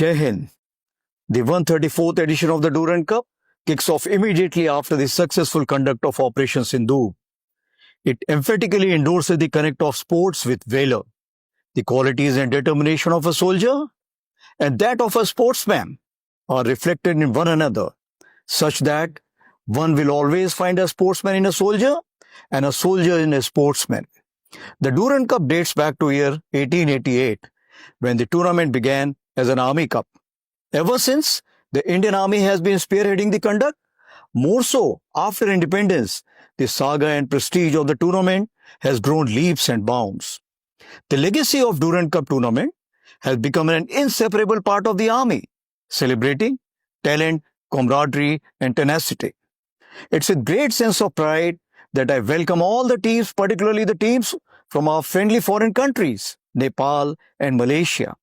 Jai Hind. The 134th edition of the Durand Cup kicks off immediately after the successful conduct of Operation Sindhu. It emphatically endorses the connect of sports with valor, the qualities and determination of a soldier and that of a sportsman are reflected in one another, such that one will always find a sportsman in a soldier and a soldier in a sportsman. The Durand Cup dates back to year 1888, when the tournament began as an Army Cup. Ever since, the Indian Army has been spearheading the conduct. More so, after independence, the saga and prestige of the tournament has grown leaps and bounds. The legacy of Durand Cup tournament has become an inseparable part of the Army, celebrating talent, camaraderie, and tenacity. It's with great sense of pride that I welcome all the teams, particularly the teams from our friendly foreign countries, Nepal and Malaysia.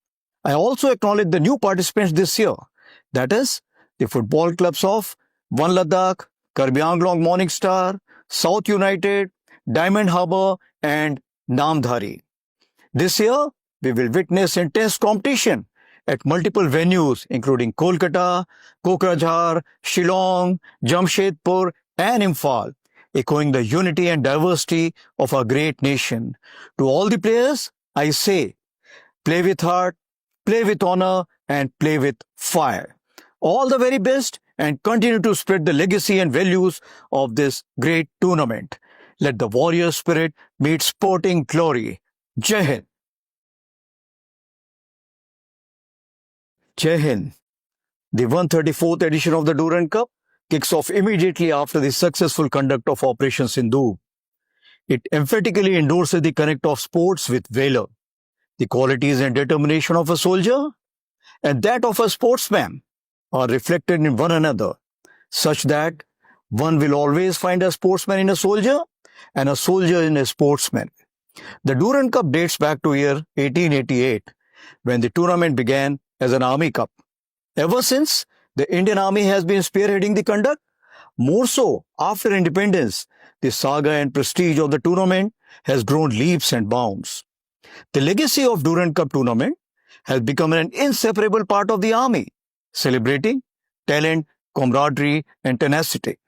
I also acknowledge the new participants this year, that is, the football clubs of One Ladakh, Karbi Anglong Morning Star, South United, Diamond Harbour, and Namdhari. This year, we will witness intense competition at multiple venues, including Kolkata, Kokrajhar, Shillong, Jamshedpur, and Imphal, echoing the unity and diversity of our great nation. To all the players, I say, play with heart, play with honor, and play with fire. All the very best, and continue to spread the legacy and values of this great tournament. Let the warrior spirit meet sporting glory. Jai Hind. Jai Hind. The 134th edition of the Durand Cup kicks off immediately after the successful conduct of Operation Sindhu. It emphatically endorses the connect of sports with valor, the qualities and determination of a soldier and that of a sportsman are reflected in one another, such that one will always find a sportsman in a soldier and a soldier in a sportsman. The Durand Cup dates back to year 1888, when the tournament began as an Army Cup. Ever since, the Indian Army has been spearheading the conduct. More so, after independence, the saga and prestige of the tournament has grown leaps and bounds. The legacy of Durand Cup tournament has become an inseparable part of the Army, celebrating talent, camaraderie, and tenacity.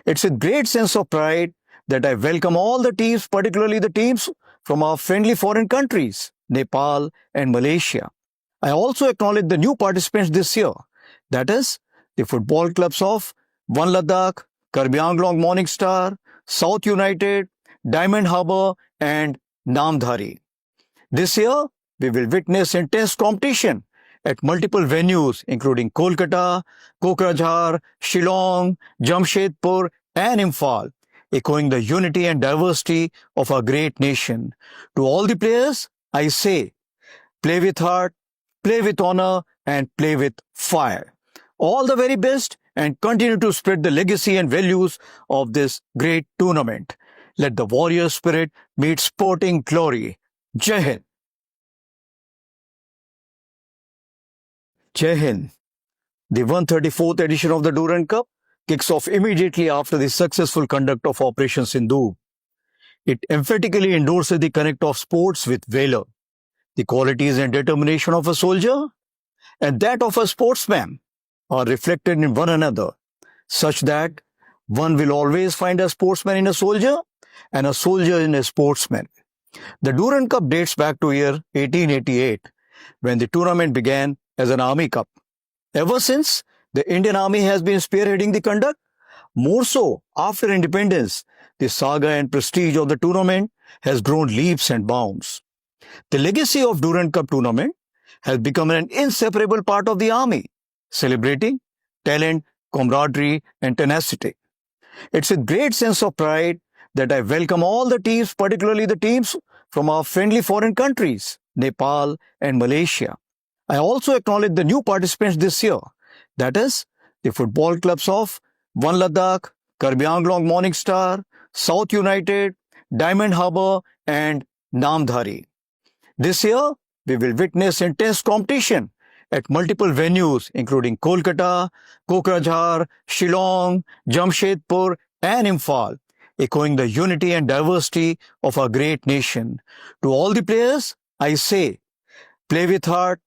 It's with great sense of pride that I welcome all the teams, particularly the teams from our friendly foreign countries, Nepal and Malaysia. I also acknowledge the new participants this year, that is, the football clubs of One Ladakh, Karbi Anglong Morning Star, South United, Diamond Harbour, and Namdhari. This year, we will witness intense competition at multiple venues, including Kolkata, Kokrajhar, Shillong, Jamshedpur, and Imphal, echoing the unity and diversity of our great nation. To all the players, I say, play with heart, play with honor, and play with fire. All the very best, and continue to spread the legacy and values of this great tournament. Let the warrior spirit meet sporting glory. Jai Hind. Jai Hind. The 134th edition of the Durand Cup kicks off immediately after the successful conduct of Operation Sindhu. It emphatically endorses the connect of sports with valor, the qualities and determination of a soldier and that of a sportsman are reflected in one another, such that one will always find a sportsman in a soldier and a soldier in a sportsman. The Durand Cup dates back to year 1888, when the tournament began as an Army Cup. Ever since, the Indian Army has been spearheading the conduct. More so, after independence, the saga and prestige of the tournament has grown leaps and bounds. The legacy of Durand Cup tournament has become an inseparable part of the Army, celebrating talent, camaraderie, and tenacity. It's with great sense of pride that I welcome all the teams, particularly the teams from our friendly foreign countries, Nepal and Malaysia. I also acknowledge the new participants this year, that is, the football clubs of One Ladakh, Karbi Anglong Morning Star, South United, Diamond Harbour, and Namdhari. This year, we will witness intense competition at multiple venues, including Kolkata, Kokrajhar, Shillong, Jamshedpur, and Imphal, echoing the unity and diversity of our great nation. To all the players, I say, play with heart,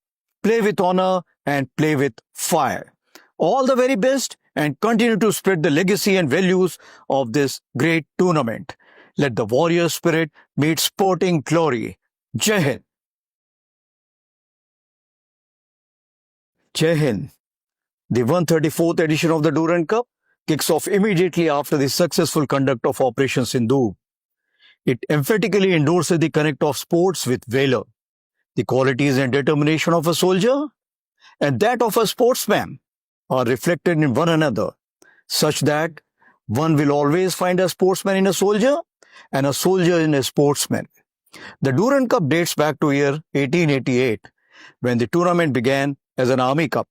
play with honor, and play with fire. All the very best and continue to spread the legacy and values of this great tournament. Let the warrior spirit meet sporting glory. Jai Hind. Jai Hind. The 134th edition of the Durand Cup kicks off immediately after the successful conduct of Operation Sindoor. It emphatically endorses the connect of sports with valor, the qualities and determination of a soldier and that of a sportsman are reflected in one another, such that one will always find a sportsman in a soldier and a soldier in a sportsman. The Durand Cup dates back to year 1888, when the tournament began as an army cup.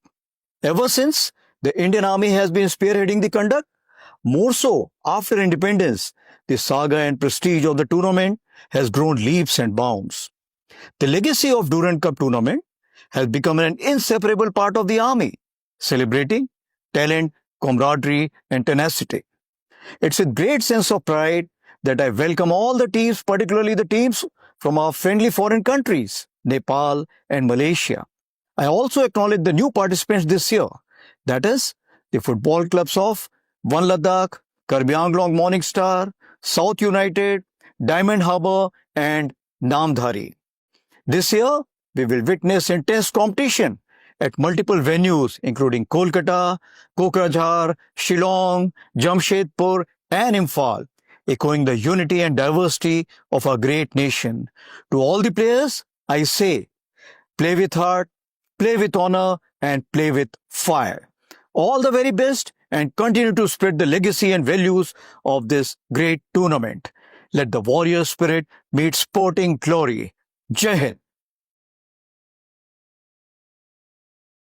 Ever since, the Indian Army has been spearheading the conduct. More so, after independence, the saga and prestige of the tournament has grown leaps and bounds. The legacy of Durand Cup tournament has become an inseparable part of the Army, celebrating talent, camaraderie, and tenacity. It's with great sense of pride that I welcome all the teams, particularly the teams from our friendly foreign countries, Nepal and Malaysia. I also acknowledge the new participants this year, that is, the football clubs of One Ladakh, Karbi Anglong Morning Star, South United, Diamond Harbour, and Namdhari. This year, we will witness intense competition at multiple venues, including Kolkata, Kokrajhar, Shillong, Jamshedpur, and Imphal, echoing the unity and diversity of our great nation. To all the players, I say, play with heart, play with honor, and play with fire. All the very best and continue to spread the legacy and values of this great tournament. Let the warrior spirit meet sporting glory. Jai Hind.